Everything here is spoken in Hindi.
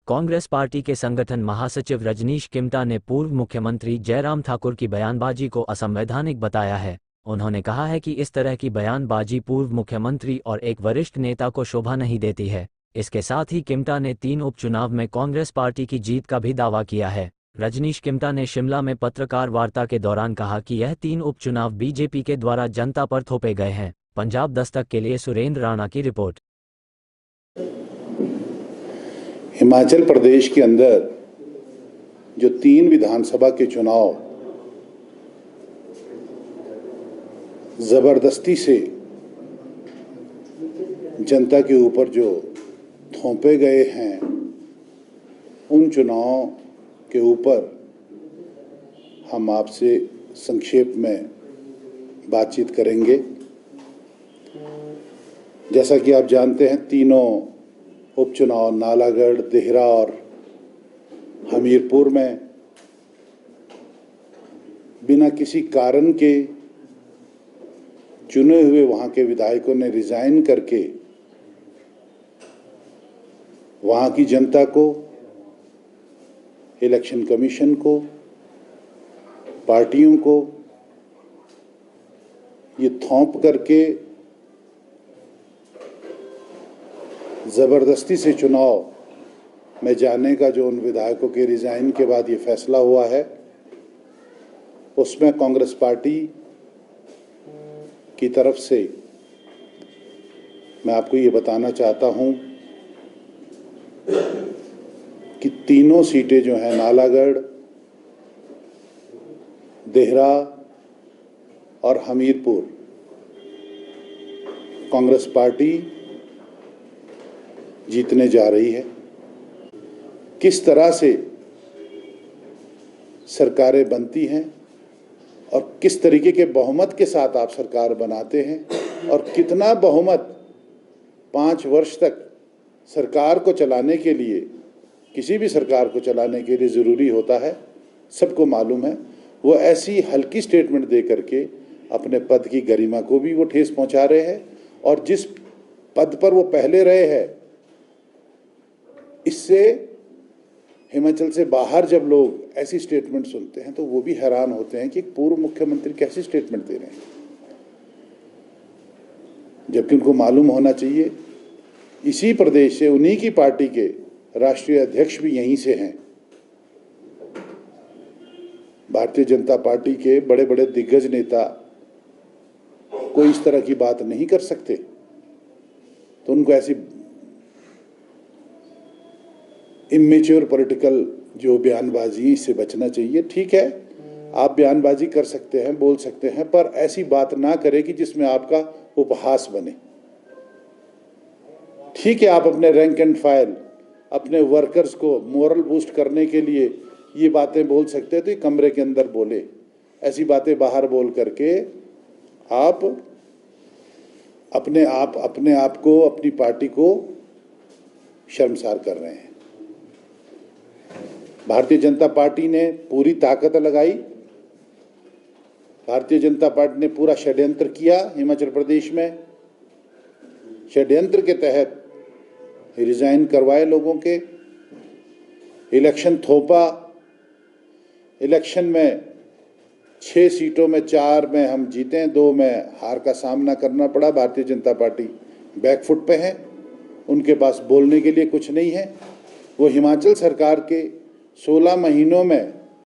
कांग्रेस पार्टी के संगठन महासचिव रजनीश किमटा ने पूर्व मुख्यमंत्री जयराम ठाकुर की बयानबाजी को असंवैधानिक बताया है। उन्होंने कहा है कि इस तरह की बयानबाजी पूर्व मुख्यमंत्री और एक वरिष्ठ नेता को शोभा नहीं देती है। इसके साथ ही किमटा ने 3 उपचुनाव में कांग्रेस पार्टी की जीत का भी दावा किया है। रजनीश किमटा ने शिमला में पत्रकार वार्ता के दौरान कहा कि यह 3 उपचुनाव बीजेपी के द्वारा जनता पर थोपे गए हैं। पंजाब दस्तक के लिए सुरेंद्र राणा की रिपोर्ट। हिमाचल प्रदेश के अंदर जो 3 विधानसभा के चुनाव जबरदस्ती से जनता के ऊपर जो थोपे गए हैं, उन चुनावों के ऊपर हम आपसे संक्षेप में बातचीत करेंगे। जैसा कि आप जानते हैं, तीनों उपचुनाव नालागढ़, देहरा और हमीरपुर में बिना किसी कारण के चुने हुए वहाँ के विधायकों ने रिजाइन करके वहाँ की जनता को, इलेक्शन कमीशन को, पार्टियों को ये थोप करके ज़बरदस्ती से चुनाव में जाने का जो उन विधायकों के रिजाइन के बाद ये फैसला हुआ है, उसमें कांग्रेस पार्टी की तरफ से मैं आपको ये बताना चाहता हूँ कि तीनों सीटें जो हैं नालागढ़, देहरा और हमीरपुर, कांग्रेस पार्टी जीतने जा रही है। किस तरह से सरकारें बनती हैं और किस तरीके के बहुमत के साथ आप सरकार बनाते हैं और कितना बहुमत 5 वर्ष तक सरकार को चलाने के लिए, किसी भी सरकार को चलाने के लिए ज़रूरी होता है, सबको मालूम है। वो ऐसी हल्की स्टेटमेंट दे करके अपने पद की गरिमा को भी वो ठेस पहुंचा रहे हैं और जिस पद पर वो पहले रहे हैं, इससे हिमाचल से बाहर जब लोग ऐसी स्टेटमेंट सुनते हैं तो वो भी हैरान होते हैं कि पूर्व मुख्यमंत्री कैसी स्टेटमेंट दे रहे हैं, जबकि उनको मालूम होना चाहिए इसी प्रदेश से, उन्हीं की पार्टी के राष्ट्रीय अध्यक्ष भी यहीं से हैं। भारतीय जनता पार्टी के बड़े बड़े दिग्गज नेता कोई इस तरह की बात नहीं कर सकते, तो उनको ऐसी इमेच्योर पॉलिटिकल जो बयानबाजी से बचना चाहिए। ठीक है, आप बयानबाजी कर सकते हैं, बोल सकते हैं, पर ऐसी बात ना करें कि जिसमें आपका उपहास बने। ठीक है, आप अपने रैंक एंड फाइल, अपने वर्कर्स को मोरल बूस्ट करने के लिए ये बातें बोल सकते हैं, तो ये कमरे के अंदर बोले। ऐसी बातें बाहर बोल करके आप अपने आप को, अपनी पार्टी को शर्मसार कर रहे हैं। भारतीय जनता पार्टी ने पूरी ताकत लगाई, भारतीय जनता पार्टी ने पूरा षड्यंत्र किया हिमाचल प्रदेश में। षड्यंत्र के तहत रिजाइन करवाए लोगों के, इलेक्शन थोपा। इलेक्शन में 6 सीटों में 4 में हम जीते, 2 में हार का सामना करना पड़ा। भारतीय जनता पार्टी बैकफुट पे है, उनके पास बोलने के लिए कुछ नहीं है। वो हिमाचल सरकार के 16 महीनों में